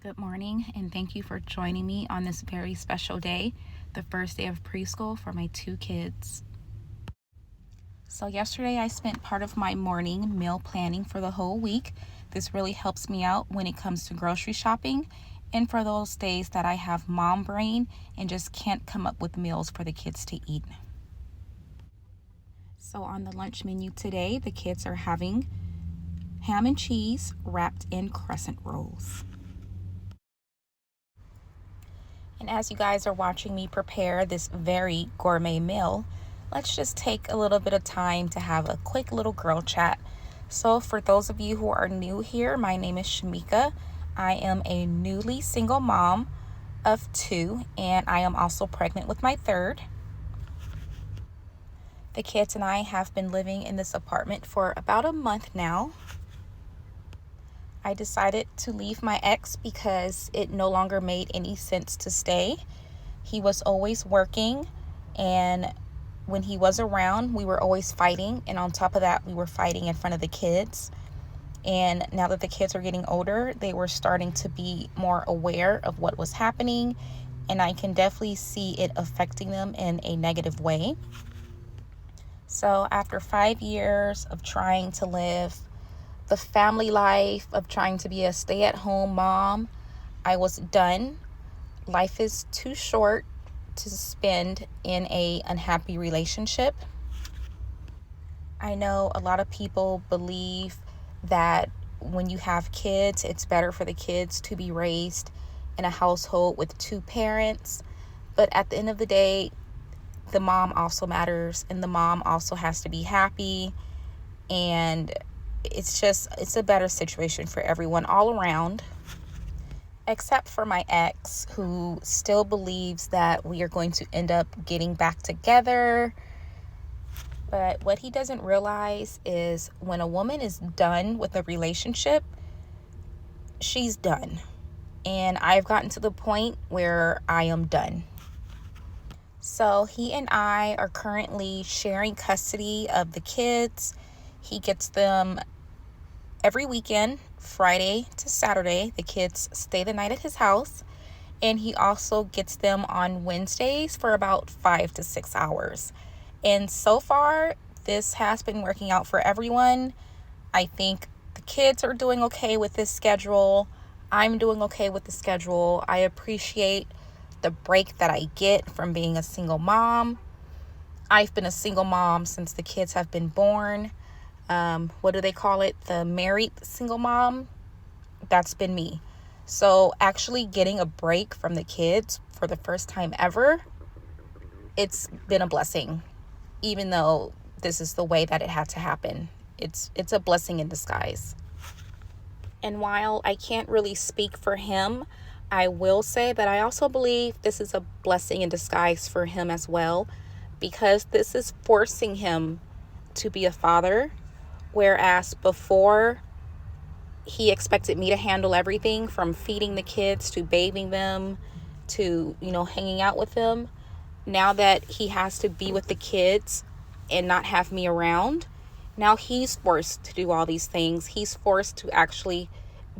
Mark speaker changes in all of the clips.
Speaker 1: Good morning, and thank you for joining me on this very special day, the first day of preschool for my two kids. So yesterday I spent part of my morning meal planning for the whole week. This really helps me out when it comes to grocery shopping and for those days that I have mom brain and just can't come up with meals for the kids to eat. So on the lunch menu today, the kids are having ham and cheese wrapped in crescent rolls. And as you guys are watching me prepare this very gourmet meal, let's just take a little bit of time to have a quick little girl chat. So for those of you who are new here, my name is Shamika. I am a newly single mom of two, and I am also pregnant with my third. The kids and I have been living in this apartment for about a month now. I decided to leave my ex because it no longer made any sense to stay. He was always working, and when he was around, we were always fighting. And on top of that, we were fighting in front of the kids. And now that the kids are getting older, they were starting to be more aware of what was happening. And I can definitely see it affecting them in a negative way. So after 5 years of trying to live the family life, of trying to be a stay-at-home mom, I was done. Life is too short to spend in a unhappy relationship. I know a lot of people believe that when you have kids, it's better for the kids to be raised in a household with two parents. But at the end of the day, the mom also matters, and the mom also has to be happy. And it's a better situation for everyone all around, except for my ex, who still believes that we are going to end up getting back together. But what he doesn't realize is when a woman is done with a relationship, she's done. And I've gotten to the point where I am done. So he and I are currently sharing custody of the kids. He gets them every weekend, Friday to Saturday. The kids stay the night at his house, and he also gets them on Wednesdays for about 5 to 6 hours. And so far, this has been working out for everyone. I think the kids are doing okay with this schedule. I'm doing okay with the schedule. I appreciate the break that I get from being a single mom. I've been a single mom since the kids have been born. What do they call it? The married single mom. That's been me. So actually getting a break from the kids for the first time ever, it's been a blessing. Even though this is the way that it had to happen, it's a blessing in disguise. And while I can't really speak for him, I will say that I also believe this is a blessing in disguise for him as well, because this is forcing him to be a father. Whereas before, he expected me to handle everything from feeding the kids to bathing them to, hanging out with them. Now that he has to be with the kids and not have me around, now he's forced to do all these things. He's forced to actually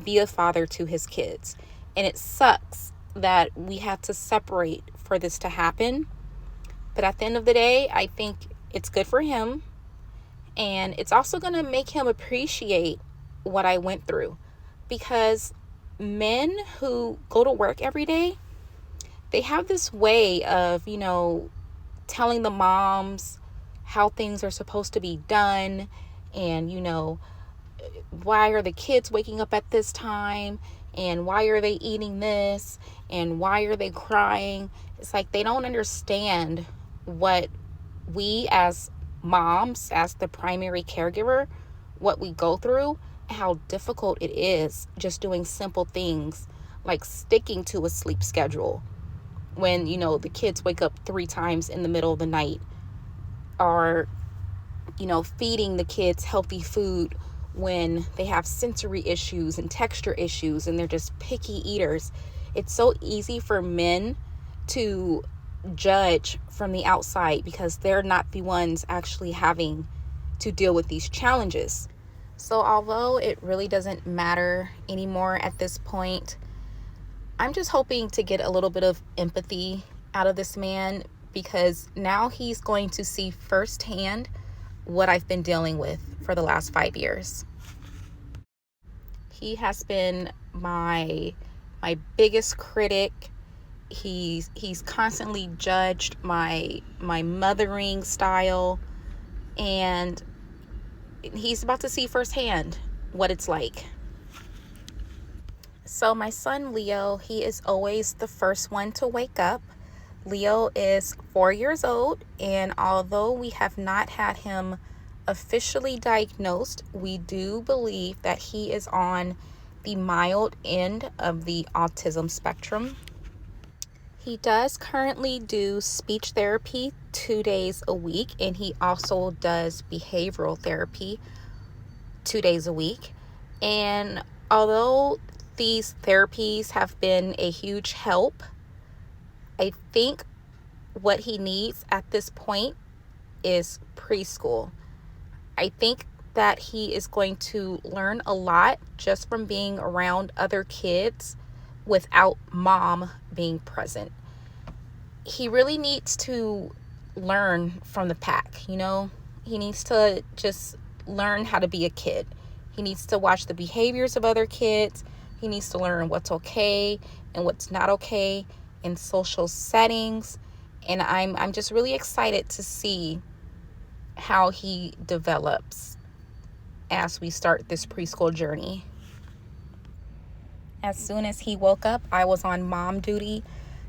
Speaker 1: be a father to his kids. And it sucks that we have to separate for this to happen. But at the end of the day, I think it's good for him. And it's also going to make him appreciate what I went through. Because men who go to work every day, they have this way of, telling the moms how things are supposed to be done. And, why are the kids waking up at this time? And why are they eating this? And why are they crying? It's like they don't understand what we as moms, as the primary caregiver, what we go through, how difficult it is just doing simple things like sticking to a sleep schedule when the kids wake up 3 times in the middle of the night, or feeding the kids healthy food when they have sensory issues and texture issues and they're just picky eaters. It's so easy for men to judge from the outside because they're not the ones actually having to deal with these challenges. So although it really doesn't matter anymore at this point, I'm just hoping to get a little bit of empathy out of this man, because now he's going to see firsthand what I've been dealing with for the last 5 years. He has been my biggest critic. He's constantly judged my mothering style, and he's about to see firsthand what it's like. So my son Leo, he is always the first one to wake up. Leo is 4 years old, and although we have not had him officially diagnosed, we do believe that he is on the mild end of the autism spectrum. He does currently do speech therapy 2 days a week, and he also does behavioral therapy 2 days a week. And although these therapies have been a huge help, I think what he needs at this point is preschool. I think that he is going to learn a lot just from being around other kids without mom being present. He really needs to learn from the pack, you know? He needs to just learn how to be a kid. He needs to watch the behaviors of other kids. He needs to learn what's okay and what's not okay in social settings. And I'm just really excited to see how he develops as we start this preschool journey. As soon as he woke up, I was on mom duty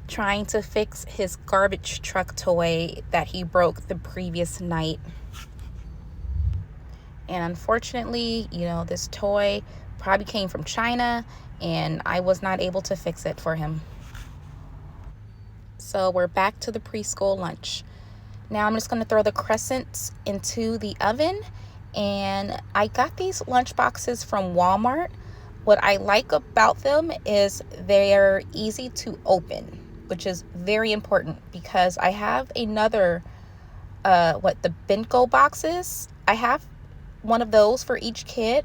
Speaker 1: trying to fix his garbage truck toy that he broke the previous night. And unfortunately, this toy probably came from China, and I was not able to fix it for him. So we're back to the preschool lunch. Now I'm just going to throw the crescents into the oven, and I got these lunch boxes from Walmart. What I like about them is they're easy to open, which is very important, because I have another, the Bento boxes. I have one of those for each kid,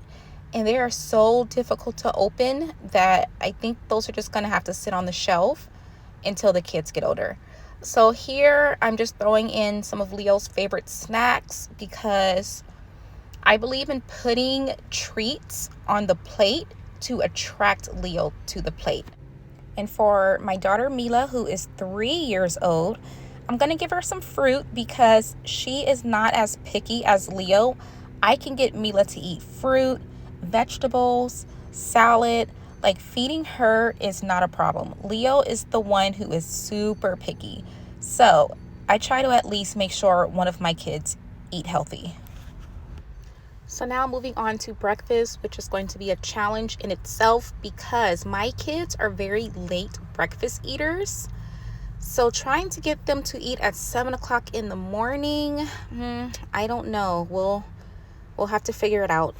Speaker 1: and they are so difficult to open that I think those are just going to have to sit on the shelf until the kids get older. So here I'm just throwing in some of Leo's favorite snacks, because I believe in putting treats on the plate to attract Leo to the plate. And for my daughter Mila, who is 3 years old, I'm going to give her some fruit because she is not as picky as Leo. I can get Mila to eat fruit, vegetables, salad. Like, feeding her is not a problem. Leo is the one who is super picky. So I try to at least make sure one of my kids eat healthy. So now moving on to breakfast, which is going to be a challenge in itself because my kids are very late breakfast eaters. So trying to get them to eat at 7 o'clock in the morning, I don't know. We'll have to figure it out.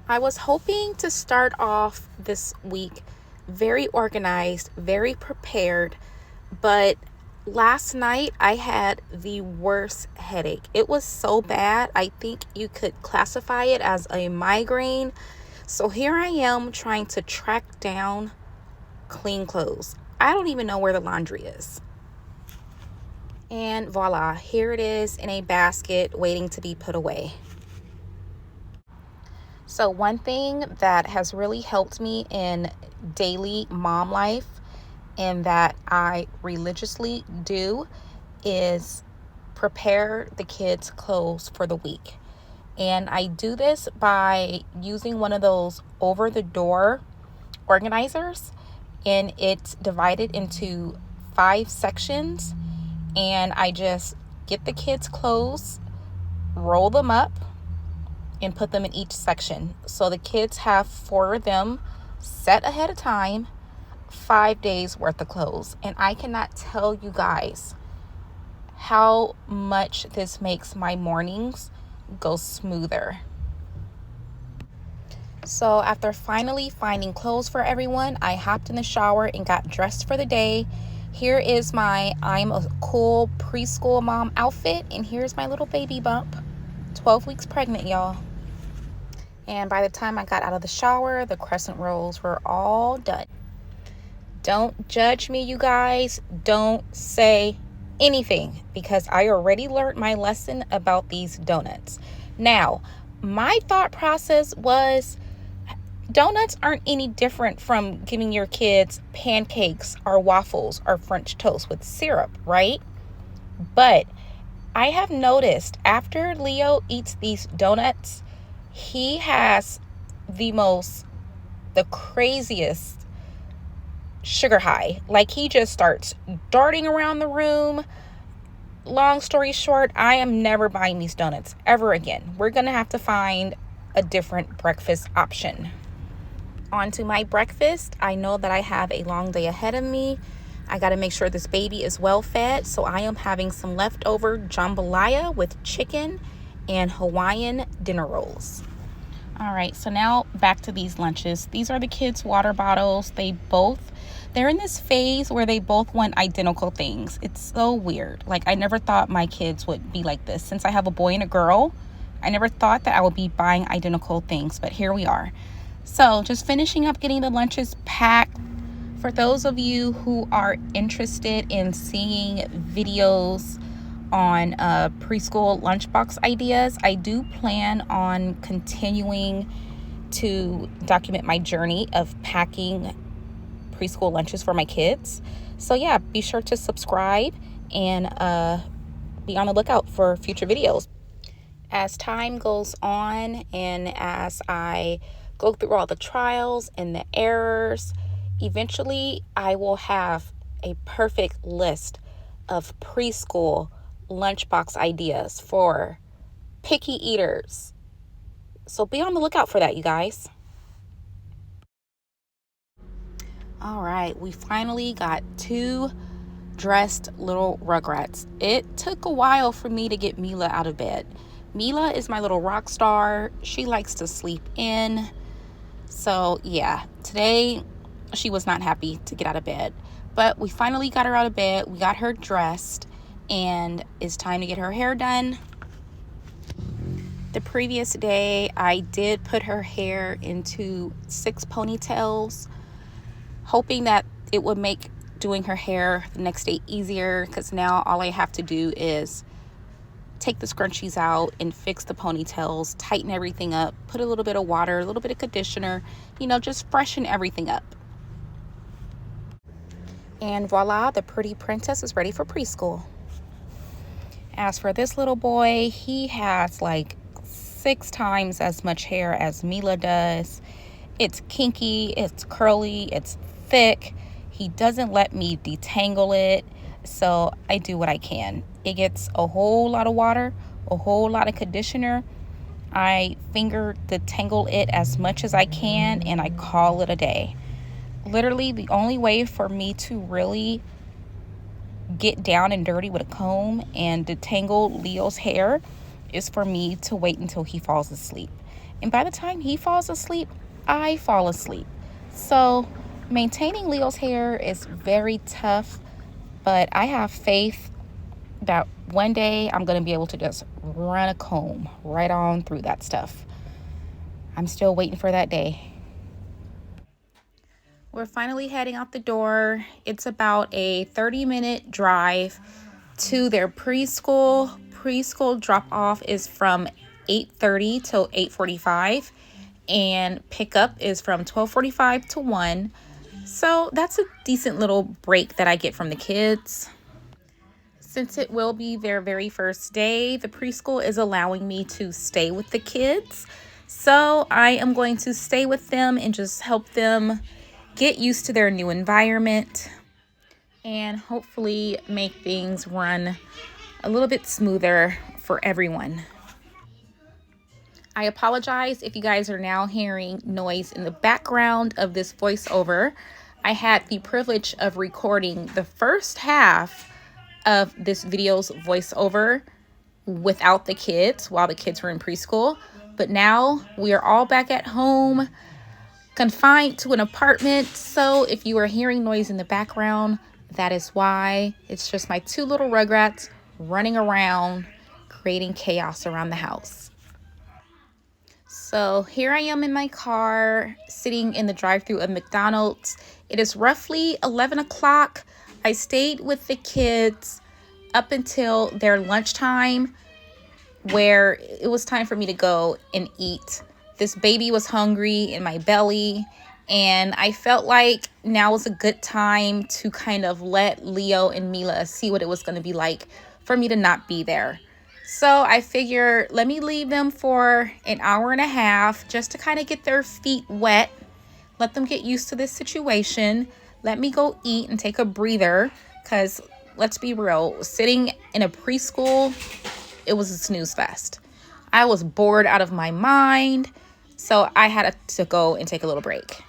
Speaker 1: I was hoping to start off this week very organized, very prepared, but last night I had the worst headache. It was so bad, I think you could classify it as a migraine. So here I am trying to track down clean clothes. I don't even know where the laundry is. And voila, here it is in a basket waiting to be put away. So one thing that has really helped me in daily mom life and that I religiously do is prepare the kids' clothes for the week. And I do this by using one of those over-the-door organizers, and it's divided into 5 sections. And I just get the kids' clothes, roll them up, and put them in each section. So the kids have 4 of them set ahead of time, 5 days worth of clothes. And I cannot tell you guys how much this makes my mornings go smoother. So after finally finding clothes for everyone, I hopped in the shower and got dressed for the day. Here is my I'm a cool preschool mom outfit, and here's my little baby bump. 12 weeks pregnant, y'all. And by the time I got out of the shower, the crescent rolls were all done. Don't judge me, you guys. Don't say anything because I already learned my lesson about these donuts. Now, my thought process was donuts aren't any different from giving your kids pancakes or waffles or French toast with syrup, right? But I have noticed after Leo eats these donuts, he has the craziest sugar high. Like he just starts darting around the room. Long story short, I am never buying these donuts ever again. We're going to have to find a different breakfast option. On to my breakfast. I know that I have a long day ahead of me. I got to make sure this baby is well fed. So I am having some leftover jambalaya with chicken and Hawaiian dinner rolls. All right, so now back to these lunches. These are the kids' water bottles. They're in this phase where they both want identical things. It's so weird. Like, I never thought my kids would be like this. Since I have a boy and a girl, I never thought that I would be buying identical things, but here we are. So just finishing up getting the lunches packed. For those of you who are interested in seeing videos on preschool lunchbox ideas, I do plan on continuing to document my journey of packing preschool lunches for my kids. So yeah, be sure to subscribe and be on the lookout for future videos. As time goes on and as I go through all the trials and the errors, eventually I will have a perfect list of preschool lunchbox ideas for picky eaters. So be on the lookout for that, you guys. All right, we finally got 2 dressed little rugrats. It took a while for me to get Mila out of bed. Mila is my little rock star. She likes to sleep in. So yeah, today she was not happy to get out of bed. But we finally got her out of bed. We got her dressed and it's time to get her hair done. The previous day, I did put her hair into 6 ponytails, hoping that it would make doing her hair the next day easier, because now all I have to do is take the scrunchies out and fix the ponytails, tighten everything up, put a little bit of water, a little bit of conditioner, just freshen everything up. And voila, the pretty princess is ready for preschool. As for this little boy, he has like 6 times as much hair as Mila does. It's kinky, it's curly, it's thick. He doesn't let me detangle it, so I do what I can. It gets a whole lot of water, a whole lot of conditioner. I finger detangle it as much as I can, and I call it a day. Literally, the only way for me to really get down and dirty with a comb and detangle Leo's hair is for me to wait until he falls asleep. And by the time he falls asleep, I fall asleep. So maintaining Leo's hair is very tough, but I have faith that one day I'm going to be able to just run a comb right on through that stuff. I'm still waiting for that day. We're finally heading out the door. It's about a 30-minute drive to their preschool. Preschool drop-off is from 8:30 till 8:45, and pickup is from 12:45 to 1. So that's a decent little break that I get from the kids. Since it will be their very first day, the preschool is allowing me to stay with the kids. So I am going to stay with them and just help them get used to their new environment and hopefully make things run a little bit smoother for everyone. I apologize if you guys are now hearing noise in the background of this voiceover. I had the privilege of recording the first half of this video's voiceover without the kids while the kids were in preschool. But now we are all back at home, confined to an apartment. So if you are hearing noise in the background, that is why. It's just my 2 little rugrats running around, creating chaos around the house. So here I am in my car, sitting in the drive-thru of McDonald's. It is roughly 11 o'clock. I stayed with the kids up until their lunchtime, where it was time for me to go and eat. This baby was hungry in my belly, and I felt like now was a good time to kind of let Leo and Mila see what it was going to be like for me to not be there. So I figured, let me leave them for an hour and a half just to kind of get their feet wet, let them get used to this situation. Let me go eat and take a breather, because let's be real, sitting in a preschool, it was a snooze fest. I was bored out of my mind, so I had to go and take a little break.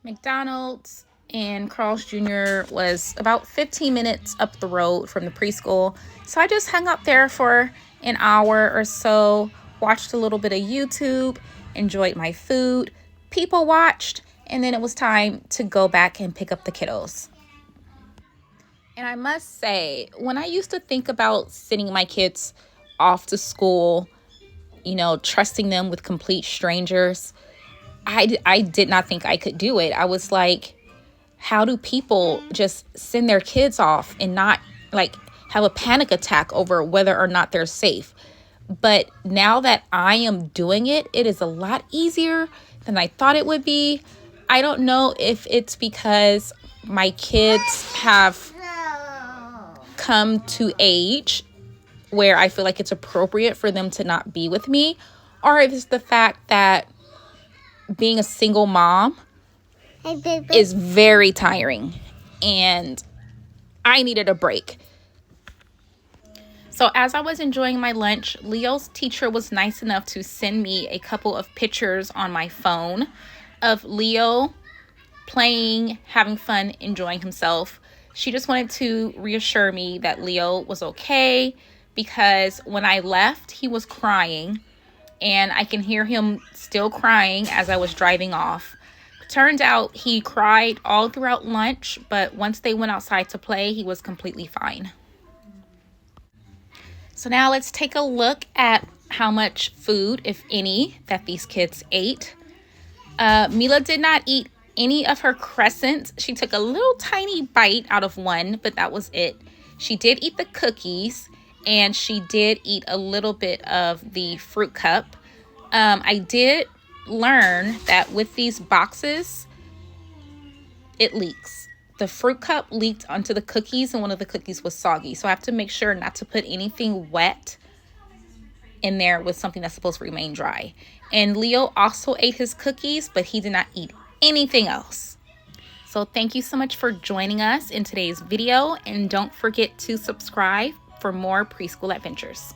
Speaker 1: McDonald's and Carl's Jr. was about 15 minutes up the road from the preschool. So I just hung out there for an hour or so, watched a little bit of YouTube, enjoyed my food, people watched, and then it was time to go back and pick up the kiddos. And I must say, when I used to think about sending my kids off to school, trusting them with complete strangers, I did not think I could do it. I was like, how do people just send their kids off and not have a panic attack over whether or not they're safe? But now that I am doing it, it is a lot easier than I thought it would be. I don't know if it's because my kids have come to age where I feel like it's appropriate for them to not be with me, or if it's the fact that being a single mom is very tiring and I needed a break. So as I was enjoying my lunch, Leo's teacher was nice enough to send me a couple of pictures on my phone of Leo playing, having fun, enjoying himself. She just wanted to reassure me that Leo was okay, because when I left, he was crying, and I can hear him still crying as I was driving off. Turns out he cried all throughout lunch, but once they went outside to play, he was completely fine. So now let's take a look at how much food, if any, that these kids ate. Mila did not eat any of her crescents. She took a little tiny bite out of one, but that was it. She did eat the cookies, and she did eat a little bit of the fruit cup. I did learn that with these boxes, it leaks. The fruit cup leaked onto the cookies, and one of the cookies was soggy. So I have to make sure not to put anything wet in there with something that's supposed to remain dry. And Leo also ate his cookies, but he did not eat anything else. So thank you so much for joining us in today's video, and don't forget to subscribe for more preschool adventures.